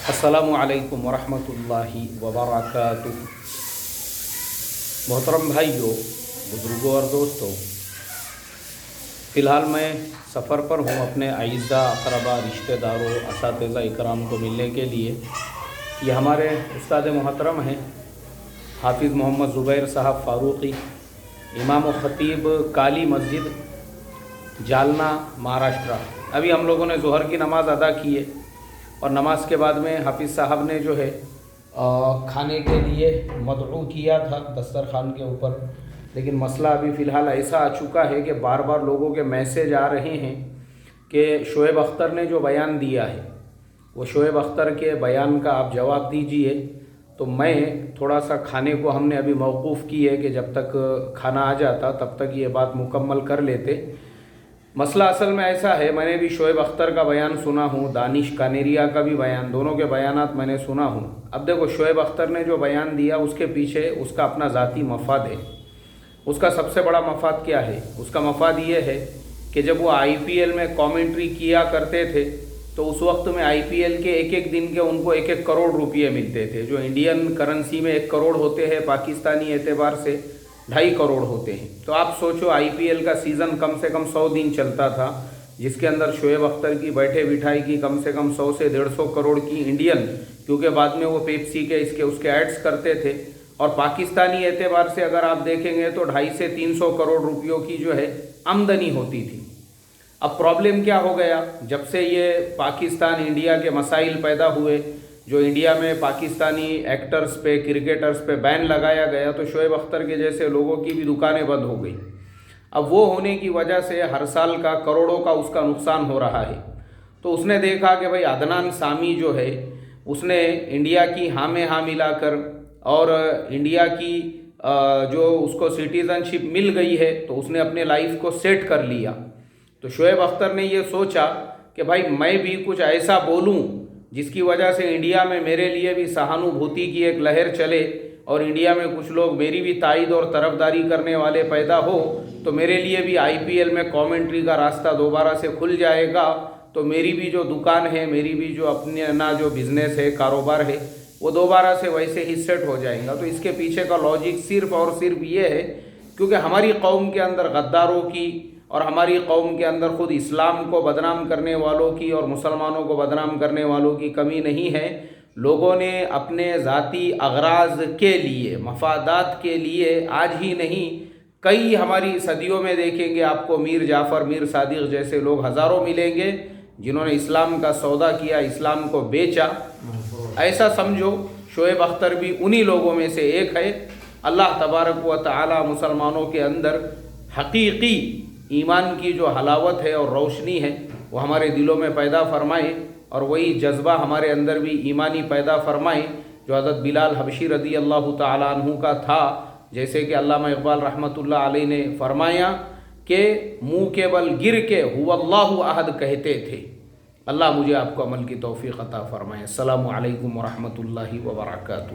السلام علیکم ورحمۃ اللہ وبرکاتہ۔ محترم بھائیوں، بزرگوں اور دوستوں، فی الحال میں سفر پر ہوں اپنے اعزاء، اقربا، رشتہ داروں، اساتذہ اکرام کو ملنے کے لیے۔ یہ ہمارے استاد محترم ہیں حافظ محمد زبیر صاحب فاروقی، امام و خطیب کالی مسجد، جالنا، مہاراشٹرا۔ ابھی ہم لوگوں نے ظہر کی نماز ادا کی ہے اور نماز کے بعد میں حافظ صاحب نے جو ہے کھانے کے لیے مدعو کیا تھا دسترخوان کے اوپر، لیکن مسئلہ ابھی فی الحال ایسا آ چکا ہے کہ بار بار لوگوں کے میسیج آ رہے ہیں کہ شعیب اختر نے جو بیان دیا ہے وہ شعیب اختر کے بیان کا آپ جواب دیجئے۔ تو میں تھوڑا سا کھانے کو ہم نے ابھی موقوف کی ہے کہ جب تک کھانا آ جاتا تب تک یہ بات مکمل کر لیتے۔ مسئلہ اصل میں ایسا ہے، میں نے بھی شعیب اختر کا بیان سنا ہوں، دانش کانیریا کا بھی بیان، دونوں کے بیانات میں نے سنا ہوں۔ اب دیکھو، شعیب اختر نے جو بیان دیا اس کے پیچھے اس کا اپنا ذاتی مفاد ہے۔ اس کا سب سے بڑا مفاد کیا ہے؟ اس کا مفاد یہ ہے کہ جب وہ آئی پی ایل میں کامنٹری کیا کرتے تھے تو اس وقت میں آئی پی ایل کے ایک ایک دن کے ان کو 1-1 کروڑ روپے ملتے تھے، جو انڈین کرنسی میں 1 کروڑ ہوتے ہیں، پاکستانی اعتبار سے 2.5 کروڑ ہوتے ہیں۔ تو آپ سوچو، آئی پی ایل کا سیزن کم سے کم 100 دن چلتا تھا، جس کے اندر شعیب اختر کی بیٹھے بٹھائی کی کم سے کم 100 سے 150 کروڑ کی انڈین، کیونکہ بعد میں وہ پیپسی کے اس کے ایڈز کرتے تھے، اور پاکستانی اعتبار سے اگر آپ دیکھیں گے تو 250 سے 300 کروڑ روپیوں کی جو ہے آمدنی ہوتی تھی۔ اب پرابلم کیا ہو گیا؟ جب سے یہ پاکستان انڈیا کے مسائل پیدا ہوئے، جو انڈیا میں پاکستانی ایکٹرز پہ، کرکٹرز پہ بین لگایا گیا، تو شعیب اختر کے جیسے لوگوں کی بھی دکانیں بند ہو گئی۔ اب وہ ہونے کی وجہ سے ہر سال کا کروڑوں کا اس کا نقصان ہو رہا ہے۔ تو اس نے دیکھا کہ بھائی عدنان سامی جو ہے اس نے انڈیا کی ہاں میں ہاں ملا کر اور انڈیا کی جو اس کو سٹیزن شپ مل گئی ہے، تو اس نے اپنے لائف کو سیٹ کر لیا۔ تو شعیب اختر نے یہ سوچا کہ بھائی میں بھی کچھ ایسا بولوں جس کی وجہ سے انڈیا میں میرے لیے بھی سہانوبھوتی کی ایک لہر چلے، اور انڈیا میں کچھ لوگ میری بھی تائید اور طرفداری کرنے والے پیدا ہو، تو میرے لیے بھی آئی پی ایل میں کامنٹری کا راستہ دوبارہ سے کھل جائے گا، تو میری بھی جو دکان ہے، میری بھی جو اپنا جو بزنس ہے، کاروبار ہے، وہ دوبارہ سے ویسے ہی سیٹ ہو جائے گا۔ تو اس کے پیچھے کا لاجک صرف اور صرف یہ ہے کیونکہ ہماری قوم کے اندر غداروں کی اور ہماری قوم کے اندر خود اسلام کو بدنام کرنے والوں کی اور مسلمانوں کو بدنام کرنے والوں کی کمی نہیں ہے۔ لوگوں نے اپنے ذاتی اغراض کے لیے، مفادات کے لیے، آج ہی نہیں کئی ہماری صدیوں میں دیکھیں گے آپ کو میر جعفر، میر صادق جیسے لوگ ہزاروں ملیں گے جنہوں نے اسلام کا سودا کیا، اسلام کو بیچا۔ ایسا سمجھو شعیب اختر بھی انہی لوگوں میں سے ایک ہے۔ اللہ تبارک و تعالی مسلمانوں کے اندر حقیقی ایمان کی جو حلاوت ہے اور روشنی ہے وہ ہمارے دلوں میں پیدا فرمائے، اور وہی جذبہ ہمارے اندر بھی ایمانی پیدا فرمائے جو حضرت بلال حبشی رضی اللہ تعالیٰ عنہ کا تھا۔ جیسے کہ علامہ اقبال رحمۃ اللہ علیہ نے فرمایا کہ منہ کے بل گر کے هو اللہ احد کہتے تھے۔ اللہ مجھے آپ کو عمل کی توفیق عطا فرمائے۔ السلام علیکم ورحمۃ اللہ وبرکاتہ۔